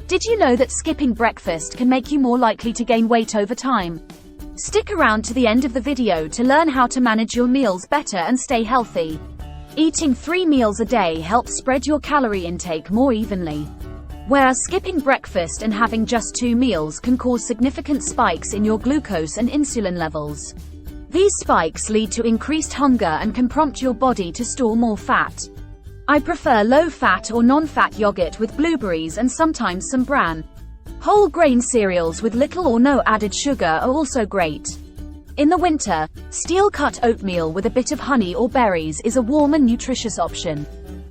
Did you know that skipping breakfast can make you more likely to gain weight over time? Stick around to the end of the video to learn how to manage your meals better and stay healthy. Eating 3 meals a day helps spread your calorie intake more evenly. Whereas skipping breakfast and having just 2 meals can cause significant spikes in your glucose and insulin levels. These spikes lead to increased hunger and can prompt your body to store more fat. I prefer low-fat or non-fat yogurt with blueberries and sometimes some bran. Whole grain cereals with little or no added sugar are also great. In the winter, steel-cut oatmeal with a bit of honey or berries is a warm and nutritious option.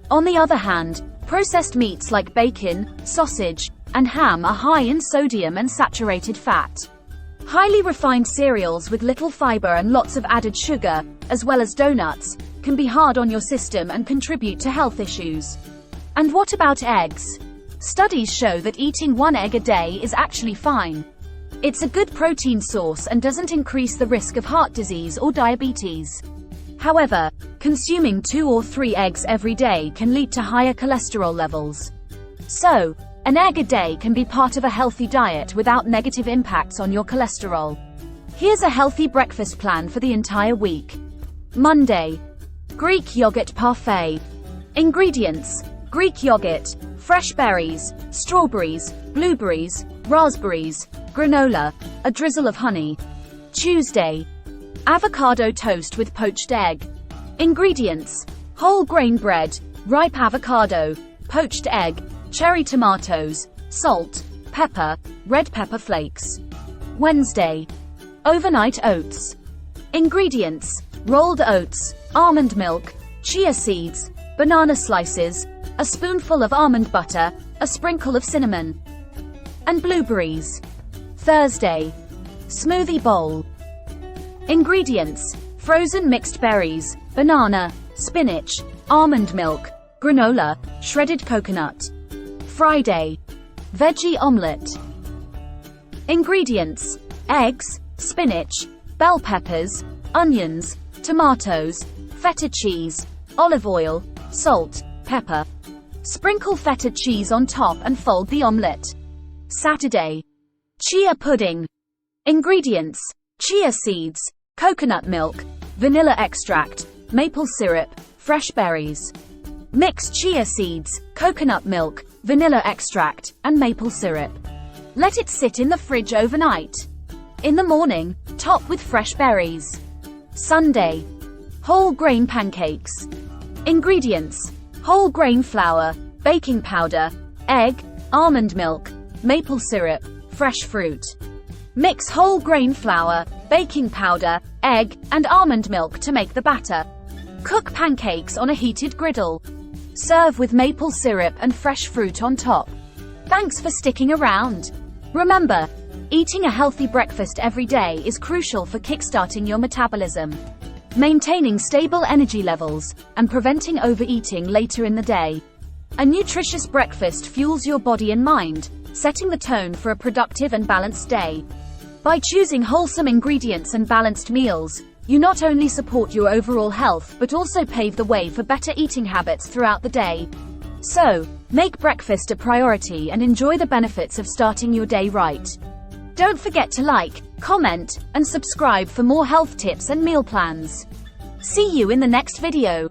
On the other hand, processed meats like bacon, sausage, and ham are high in sodium and saturated fat. Highly refined cereals with little fiber and lots of added sugar, as well as donuts, can be hard on your system and contribute to health issues. And what about eggs? Studies show that eating 1 egg a day is actually fine. It's a good protein source and doesn't increase the risk of heart disease or diabetes. However, consuming 2 or 3 eggs every day can lead to higher cholesterol levels. So, an egg a day can be part of a healthy diet without negative impacts on your cholesterol. Here's a healthy breakfast plan for the entire week. Monday. Greek yogurt parfait. Ingredients: Greek yogurt, fresh berries, strawberries, blueberries, raspberries, granola, a drizzle of honey. Tuesday. Avocado toast with poached egg. Ingredients: whole grain bread, ripe avocado, poached egg, cherry tomatoes, salt, pepper, red pepper flakes. Wednesday. Overnight oats. Ingredients: rolled oats, almond milk, chia seeds, banana slices, a spoonful of almond butter, a sprinkle of cinnamon, and blueberries. Thursday. Smoothie bowl. Ingredients: frozen mixed berries, banana, spinach, almond milk, granola, shredded coconut. Friday. Veggie omelette. Ingredients: eggs, spinach, bell peppers, onions, tomatoes, feta cheese, olive oil, salt, pepper. Sprinkle feta cheese on top and fold the omelette. Saturday. Chia pudding. Ingredients: chia seeds, coconut milk, vanilla extract, maple syrup, fresh berries. Mix chia seeds, coconut milk, vanilla extract, and maple syrup. Let it sit in the fridge overnight. In the morning, top with fresh berries. Sunday. Whole grain pancakes. Ingredients: whole grain flour, baking powder, egg, almond milk, maple syrup, fresh fruit. Mix whole grain flour, baking powder, egg, and almond milk to make the batter. Cook pancakes on a heated griddle. Serve with maple syrup and fresh fruit on top. Thanks for sticking around. Remember, eating a healthy breakfast every day is crucial for kickstarting your metabolism, maintaining stable energy levels, and preventing overeating later in the day. A nutritious breakfast fuels your body and mind, setting the tone for a productive and balanced day. By choosing wholesome ingredients and balanced meals, you not only support your overall health but also pave the way for better eating habits throughout the day. So, make breakfast a priority and enjoy the benefits of starting your day right. Don't forget to like, comment, and subscribe for more health tips and meal plans. See you in the next video.